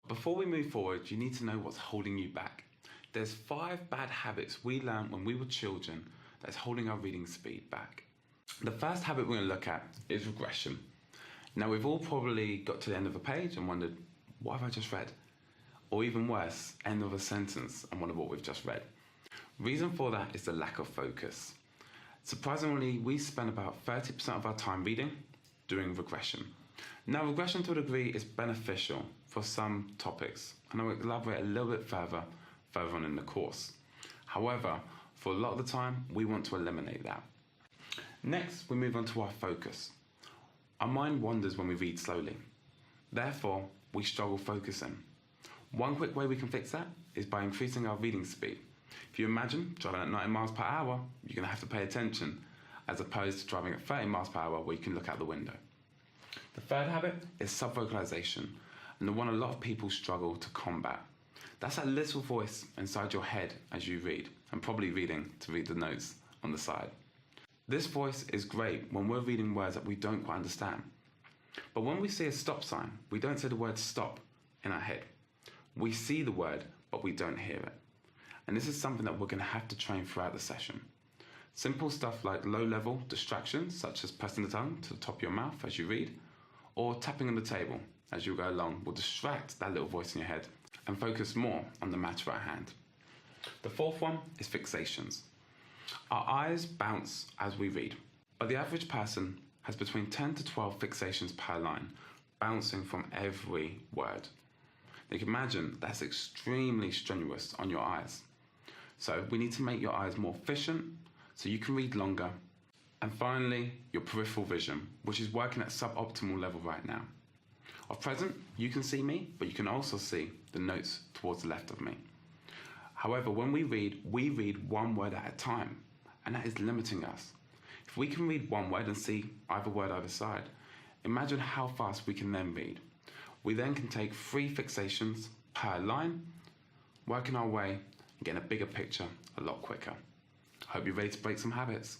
Before we move forward, you need to know what's holding you back. There's 5 bad habits we learned when we were children that's holding our reading speed back. The first habit we're going to look at is regression. Now, we've all probably got to the end of a page and wondered, what have I just read? Or even worse, end of a sentence and wonder what we've just read. Reason for that is the lack of focus. Surprisingly, we spend about 30% of our time reading doing regression. Now, regression to a degree is beneficial for some topics, and I will elaborate a little bit further on in the course. However, for a lot of the time, we want to eliminate that. Next, we move on to our focus. Our mind wanders when we read slowly. Therefore, we struggle focusing. One quick way we can fix that is by increasing our reading speed. If you imagine driving at 90 miles per hour, you're going to have to pay attention, as opposed to driving at 30 miles per hour where you can look out the window. The third habit is subvocalization, and the one a lot of people struggle to combat. That's that little voice inside your head as you read, and probably reading to read the notes on the side. This voice is great when we're reading words that we don't quite understand. But when we see a stop sign, we don't say the word stop in our head. We see the word, but we don't hear it. And this is something that we're going to have to train throughout the session. Simple stuff like low-level distractions, such as pressing the tongue to the top of your mouth as you read, or tapping on the table as you go along, will distract that little voice in your head and focus more on the matter at hand. The fourth one is fixations. Our eyes bounce as we read, but the average person has between 10 to 12 fixations per line, bouncing from every word. You can imagine that's extremely strenuous on your eyes. So we need to make your eyes more efficient so you can read longer. And finally, your peripheral vision, which is working at suboptimal level right now. At present, you can see me, but you can also see the notes towards the left of me. However, when we read one word at a time, and that is limiting us. If we can read one word and see either word either side, imagine how fast we can then read. We then can take 3 fixations per line, working our way and getting a bigger picture a lot quicker. I hope you're ready to break some habits.